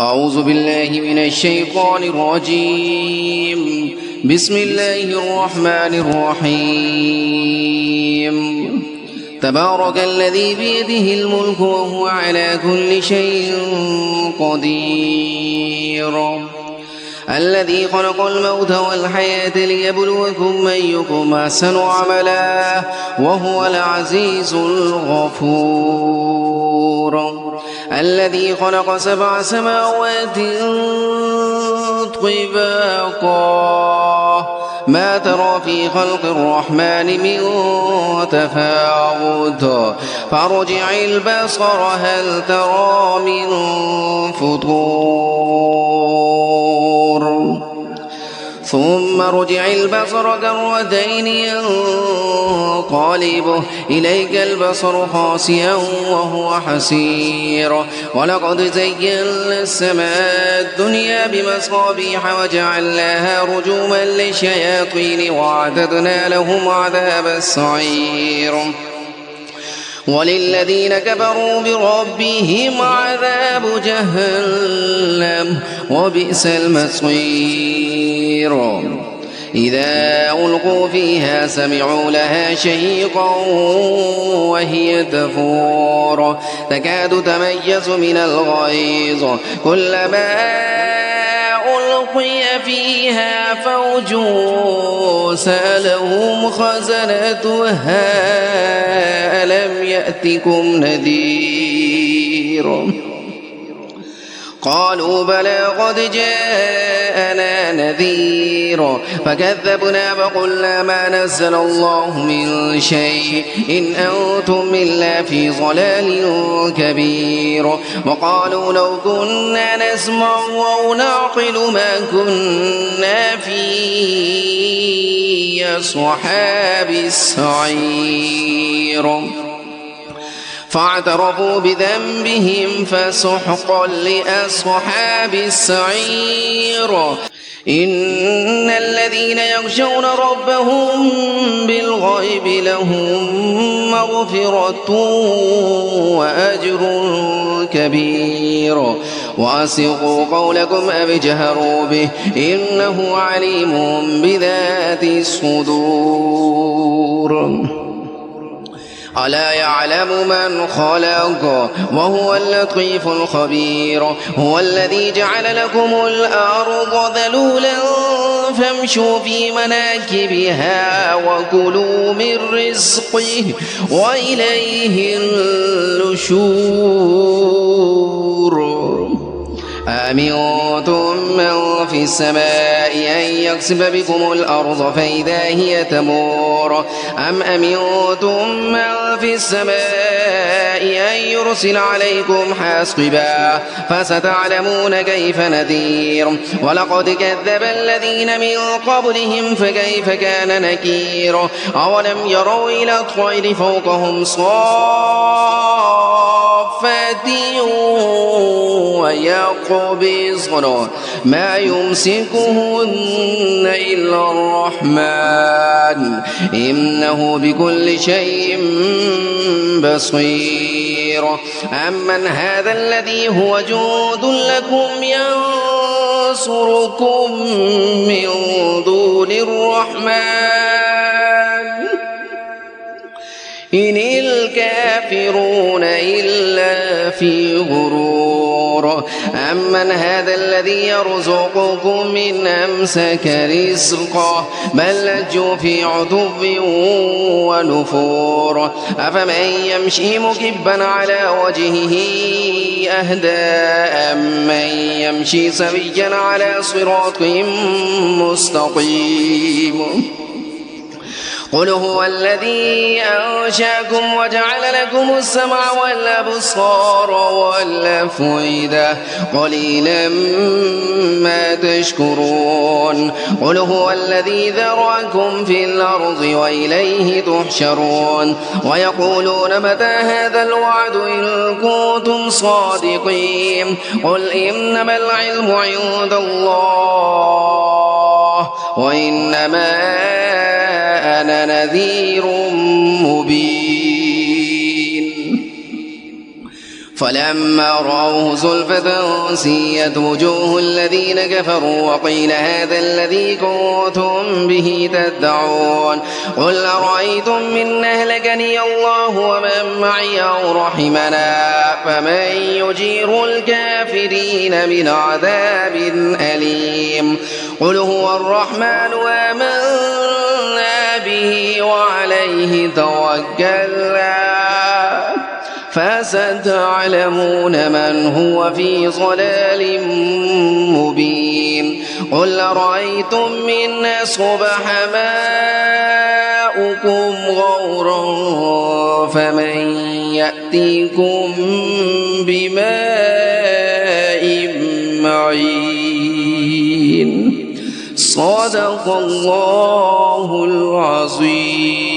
أعوذ بالله من الشيطان الرجيم. بسم الله الرحمن الرحيم. تبارك الذي بيده الملك وهو على كل شيء قدير. الذي خلق الموت والحياة ليبلوكم أيكم أحسن عملا وهو العزيز الغفور. الذي خلق 7 سماوات طباقا ما ترى في خلق الرحمن من تفاوت فارجع البصر هل ترى من فطور ثم ارجع البصر كرتين ينقلب إليك البصر خاسئا وهو حسير. ولقد زينا السماء الدنيا بمصابيح وجعلناها رجوما للشياطين وأعتدنا لهم عذاب السعير. وللذين كفروا بربهم عذاب جهنم وبئس المصير. إذا ألقوا فيها سمعوا لها شهيقا وهي تفور تكاد تميز من الغيظ كلما ألقي فيها فوج سألهم خزنتها ألم يأتكم نذير قالوا بلى قد جاءنا نذير فكذبنا فقلنا ما نزل الله من شيء إن أنتم إلا في ضلال كبير. وقالوا لو كنا نسمع أو نعقل ما كنا في أصحاب السعير فاعترفوا بذنبهم فسحقا لأصحاب السعير. إن الذين يخشون ربهم بالغيب لهم مغفرة وأجر كبير. وأسروا قولكم أو اجهروا به إنه عليم بذات الصدور. ألا يعلم من خلق وهو اللطيف الخبير. هو الذي جعل لكم الأرض ذلولا فامشوا في مناكبها وكلوا من رزقه وإليه النشور. أأمنتم من في السماء أن يخسف بكم الأرض فإذا هي تمور أم أمنتم من في السماء أن يرسل عليكم حاصبا فستعلمون كيف نذير. ولقد كذب الذين من قبلهم فكيف كان نكير. أولم يروا إلى الطير فوقهم صافات ويقبضن ما يمسكهن إلا الرحمن إنه بكل شيء بصير. أمن هذا الذي هو جند لكم ينصركم من دون الرحمن إن الكافرون إلا في غرور. أمن هذا الذي يرزقكم من أمسك رزقه بل لجوا في عتو ونفور. أفمن يمشي مكبا على وجهه أهدى أمن يمشي سويا على صراط مستقيم. قل هو الذي أنشأكم وجعل لكم السمع والأبصار والأفئدة قليلا ما تشكرون. قل هو الذي ذرأكم في الأرض وإليه تحشرون. ويقولون متى هذا الوعد إن كنتم صادقين. قل إنما العلم عند الله وإنما أنا نذير مبين. فلما رأوه زلفة سيئت وجوه الذين كفروا وقيل هذا الذي كنتم به تدعون قل أرأيتم من أهلكني الله ومن معي أو رحمنا فمن يجير الكافرين من عذاب أليم قل هو الرحمن آمنا به وعليه توكلنا فستعلمون من هو في ضلال مبين قل أرأيتم إن أصبح ماؤكم غورا فمن يأتيكم بماء معين صدق الله العظيم.